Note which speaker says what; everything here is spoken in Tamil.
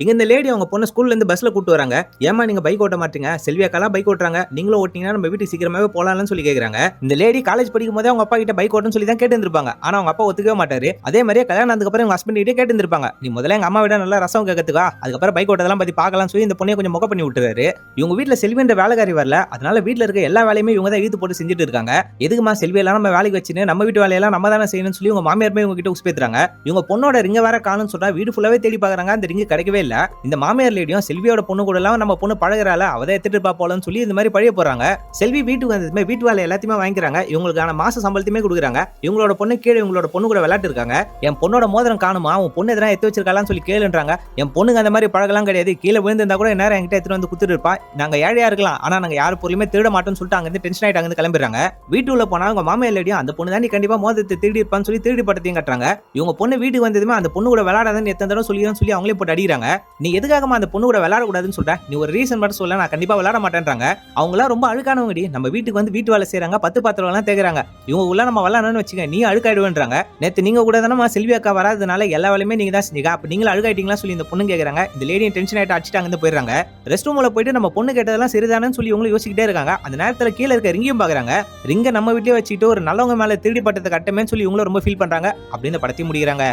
Speaker 1: இங்க இந்த லேடி அவங்க பொண்ணு ஸ்கூல்ல இருந்து பஸ்ல கூட்டு வராங்க. ஏமா நீங்க பைக் ஓட்ட மாட்டீங்க? செல்வி அக்காலாம் பைக் ஓட்டுறாங்க. நீங்களும் ஓட்டினீங்கன்னா நம்ம வீட்டுக்கு சீக்கிரமாவே போலாம்னு சொல்லி கேக்குறாங்க. இந்த லேடி காலேஜ் படிக்கும் போதே அவங்க அப்பா கிட்ட பைக் ஓட்டணும்னு சொல்லி தான் கேட்டு இருந்திருப்பாங்க. ஆனா அவங்க அப்பா ஒத்துக்கவே மாட்டாரு. அதே மாதிரியே கல்யாணம் ஆனதுக்கு அப்புறம் உங்க ஹஸ்பண்ட் கிட்ட கேட்டு இருந்திருப்பாங்க. நீ முதல்ல எங்க அம்மா விட நல்லா ரசம் கேட்கறதுக்கா, அதுக்கப்புறம் பைக் ஓட்டதெல்லாம் பத்தி பார்க்கலாம்னு சொல்லி இந்த பொண்ணைய கொஞ்சம் முக பண்ணி விட்டுறாரு. இவங்க வீட்ல செல்வின்ற வேலைக்காரி வரல. அதனால வீட்ல இருக்க எல்லா வேலையுமே இவங்க தான் இழுத்து போட்டு செஞ்சுட்டு இருக்காங்க. எதுக்குமா செல்வி எல்லாம் நம்ம வேலைக்கு வச்சுன்னு நம்ம வீட்டு வேலையெல்லாம் நம்ம தானே செய்யணும்னு சொல்லி உங்க மாமியார் போய் இவங்க கிட்ட உஸ்பேத்துறாங்க. இவங்க பொண்ணோட ரிங்க வேற காணும்னு சொன்னா வீடு ஃபுல்லாவே தேடி பாக்குறாங்க. அந்த ரிங் கிடைக்கவே இல்ல. இந்த மாமியார் லேடியும் செல்வியோட பொண்ணு கூட எல்லாம் நம்ம பொண்ணு பழகுறால அவதை எடுத்துட்டு இருப்பா போலன்னு சொல்லி இந்த மாதிரி பழைய போறாங்க. செல்வி வீட்டுக்கு வந்ததுமே வீட்டு வேலை எல்லாத்தையுமே வாங்கிக்கிறாங்க. இவங்களுக்கான மாச சம்பளத்தையுமே கொடுக்குறாங்க. இவங்களோட பொண்ணு கீழே இவங்களோட பொண்ணு கூட விளையாட்டு இருக்காங்க. என் பொண்ணோட மோதிரம் காணுமா, உன் பொண்ணு எதனா எடுத்து வச்சிருக்காளான்னு சொல்லி கேளுன்றாங்க. என் பொண்ணுங்க அந்த மாதிரி பழகலாம் கிடையாது. கீழே விழுந்திருந்தா கூட நேரம் என்கிட்ட எடுத்துட்டு வந்து குத்துட்டு இருப்பா. நாங்க ஏழையா இருக்கலாம், ஆனா நாங்க யாரு பொருளுமே திருட மாட்டோம்னு சொல்லிட்டு அங்க இருந்து டென்ஷன் ஆயிட்டு அங்க கிளம்பிடுறாங்க. வீட்டுல போனா அவங்க மாமியார் லேடியும் அந்த பொண்ணு தான் கண்டிப்பா மோதிரத்தை திருடி இருப்பான்னு சொல்லி திருடி படத்தையும் கட்டுறாங்க. இவங்க பொண்ணு வீட்டுக்கு வந்ததுமே அந்த பொண்ணு கூட விளையாடாதன்னு எத்தனை தடவை சொல்லி அவங்களே போட்டு அடிக்கிறாங்க. நீ எதுக்காகமா அந்த பொண்ணு கூட விளையாட கூடாதுன்னு சொல்ற? நீ ஒரு ரீசன் மட்டும் சொல்ல, நான் கண்டிப்பா விளையாட மாட்டேன்றாங்க. அவங்களா ரொம்ப அழுக்கானவங்கடி. நம்ம வீட்டுக்கு வந்து வீட்டு வேலை செய்யறாங்க, 10 பாத்திரம் எல்லாம் தேய்க்கிறாங்க. இவங்க உள்ள நம்ம விளையாடணும்னு வச்சுக்க நீ அழுக்காயிடுவேன்றாங்க. நேத்து நீங்க கூட தானே செல்வி அக்கா வராதனால எல்லா வேலையுமே நீங்க தான் செஞ்சீங்க. அப்ப நீங்களும் அழுக்காயிட்டீங்களா சொல்லி இந்த பொண்ணு கேக்குறாங்க. இந்த லேடியும் டென்ஷன் ஆயிட்டு அடிச்சுட்டு அங்க இருந்து போயிடுறாங்க. ரெஸ்ட் ரூம்ல போயிட்டு நம்ம பொண்ணு கேட்டதெல்லாம் சரிதானு சொல்லி இவங்களும் யோசிக்கிட்டே இருக்காங்க. அந்த நேரத்துல கீழே இருக்க ரிங்கையும் பாக்குறாங்க. ரிங்க நம்ம வீட்லயே வச்சுட்டு ஒரு நல்லவங்க மேல திருடி பட்டத்தை கட்டமேன்னு சொல்லி இவங்களும் ரொம்ப ஃபீல் பண்றாங்க. அப்படின்னு படத்தையும் முடிக்கிறாங்க.